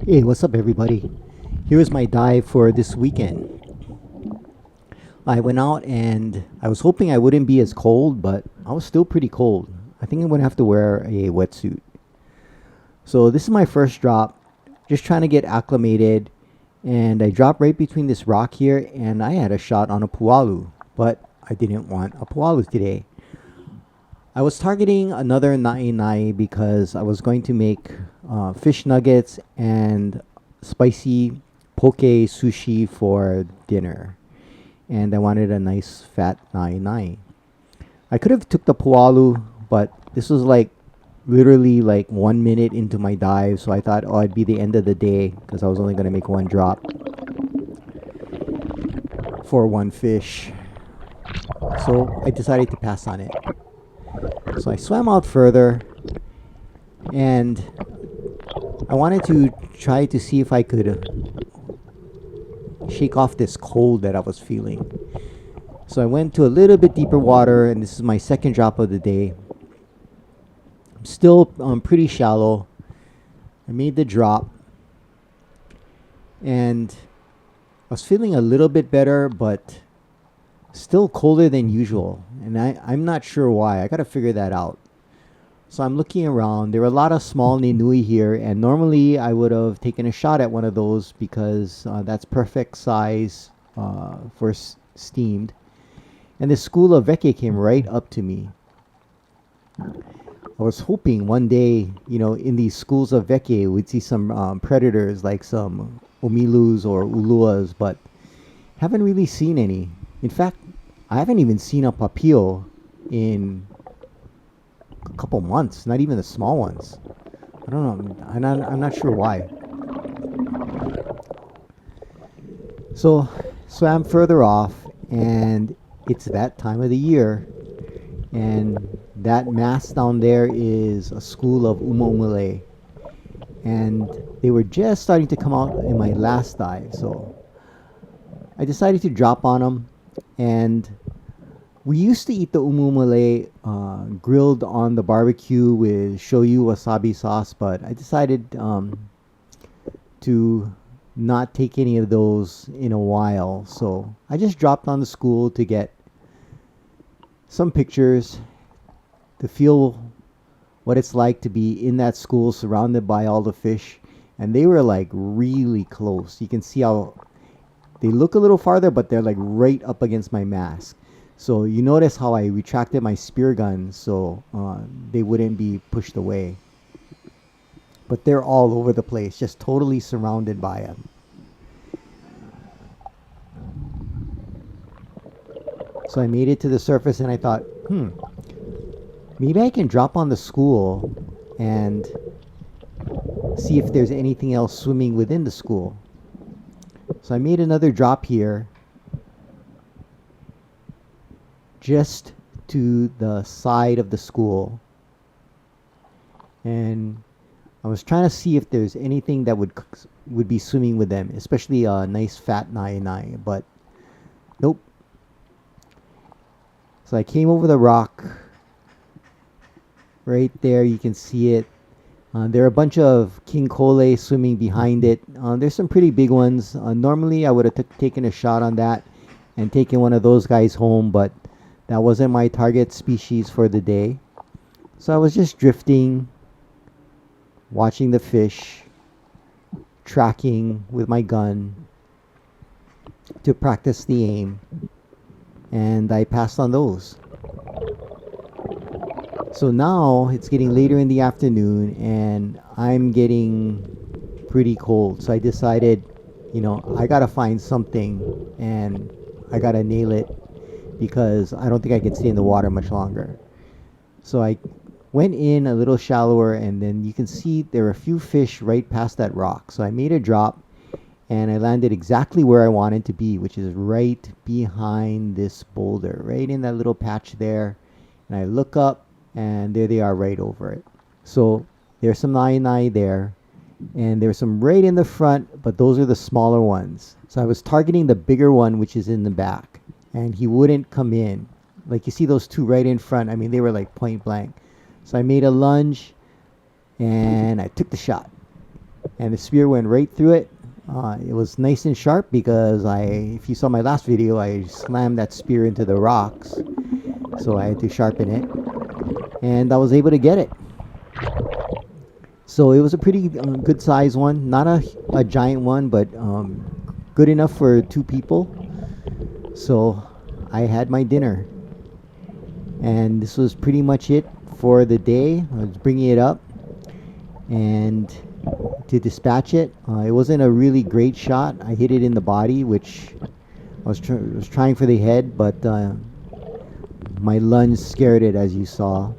Hey, what's up, everybody? Here's my dive for this weekend. I went out and I was hoping I wouldn't be as cold, but I was still pretty cold. I think I'm going to have to wear a wetsuit. So, this is my first drop, just trying to get acclimated. And I dropped right between this rock here, and I had a shot on a pualu, but I didn't want a pualu today. I was targeting another Naenae because I was going to make fish nuggets and spicy poke sushi for dinner. And I wanted a nice fat Naenae. I could have took the pualu, but this was like literally like 1 minute into my dive, so I thought, oh, it'd be the end of the day because I was only going to make one drop for one fish. So I decided to pass on it. So I swam out further, and I wanted to try to see if I could shake off this cold that I was feeling. So I went to a little bit deeper water, and this is my second drop of the day. I'm still pretty shallow. I made the drop, and I was feeling a little bit better, but still colder than usual, and I'm not sure why. I gotta figure that out. So I'm looking around. There were a lot of small Naenae here, and normally I would have taken a shot at one of those because that's perfect size for steamed. And the school of Vecchia came right up to me. I was hoping one day, in these schools of Vecchia, we'd see some predators like some omilus or uluas, but haven't really seen any. In fact, I haven't even seen a papio in a couple months, not even the small ones. I don't know. I'm not sure why. So swam further off, and it's that time of the year. And that mass down there is a school of Umomule. And they were just starting to come out in my last dive. So I decided to drop on them. And we used to eat the umumale grilled on the barbecue with shoyu wasabi sauce, but I decided to not take any of those in a while. So I just dropped on the school to get some pictures, to feel what it's like to be in that school surrounded by all the fish. And they were like really close. You can see how they look a little farther, but they're like right up against my mask. So you notice how I retracted my spear gun so they wouldn't be pushed away. But they're all over the place, just totally surrounded by them. So I made it to the surface, and I thought, maybe I can drop on the school and see if there's anything else swimming within the school. So I made another drop here, just to the side of the school, and I was trying to see if there's anything that would be swimming with them, especially a nice fat Naenae, but nope. So I came over the rock. Right there, you can see it. There are a bunch of king cole swimming behind it. There's some pretty big ones. Normally, I would have taken a shot on that and taken one of those guys home, but that wasn't my target species for the day. So I was just drifting, watching the fish, tracking with my gun to practice the aim, and I passed on those. So now it's getting later in the afternoon, and I'm getting pretty cold. So I decided, I gotta find something, and I gotta nail it because I don't think I can stay in the water much longer. So I went in a little shallower, and then you can see there are a few fish right past that rock. So I made a drop, and I landed exactly where I wanted to be, which is right behind this boulder, right in that little patch there. And I look up, and there they are right over it. So there's some Naenae there, and there's some right in the front, but those are the smaller ones. So I was targeting the bigger one, which is in the back, and he wouldn't come in. Like you see those two right in front. I mean, they were like point blank. So I made a lunge, and I took the shot. and the spear went right through it. It was nice and sharp because if you saw my last video, I slammed that spear into the rocks, so I had to sharpen it, and I was able to get it. So it was a pretty good size one, not a giant one, but good enough for 2 people. So I had my dinner, and this was pretty much it for the day. I was bringing it up and to dispatch it. It wasn't a really great shot. I hit it in the body, which I was trying for the head, but my lunge scared it, as you saw.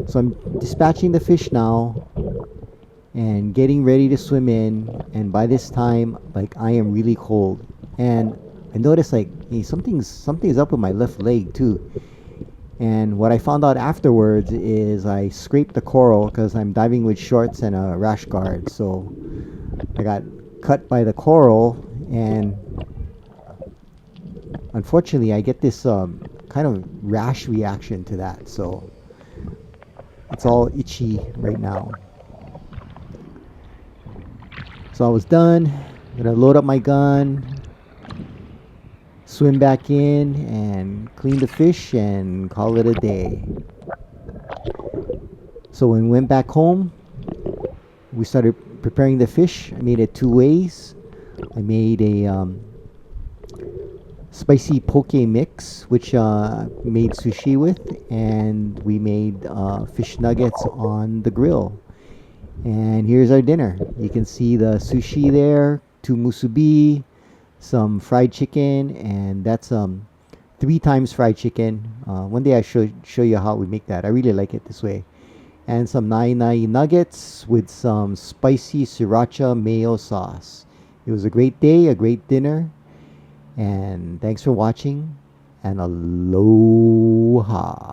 So I'm dispatching the fish now and getting ready to swim in, and by this time, like, I am really cold, and I noticed, like, hey, something's up with my left leg too. And what I found out afterwards is I scraped the coral because I'm diving with shorts and a rash guard, so I got cut by the coral, and unfortunately I get this kind of rash reaction to that, so it's all itchy right now. So I was done. I'm gonna load up my gun, swim back in, and clean the fish and call it a day. So when we went back home, we started preparing the fish. I made it 2 ways. I made a spicy poke mix, which made sushi with, and we made fish nuggets on the grill. And here's our dinner. You can see the sushi there, 2 musubi, some fried chicken, and that's 3 times fried chicken. One day I show you how we make that. I really like it this way. And some Naenae nuggets with some spicy sriracha mayo sauce. It was a great day, a great dinner, and thanks for watching, and aloha.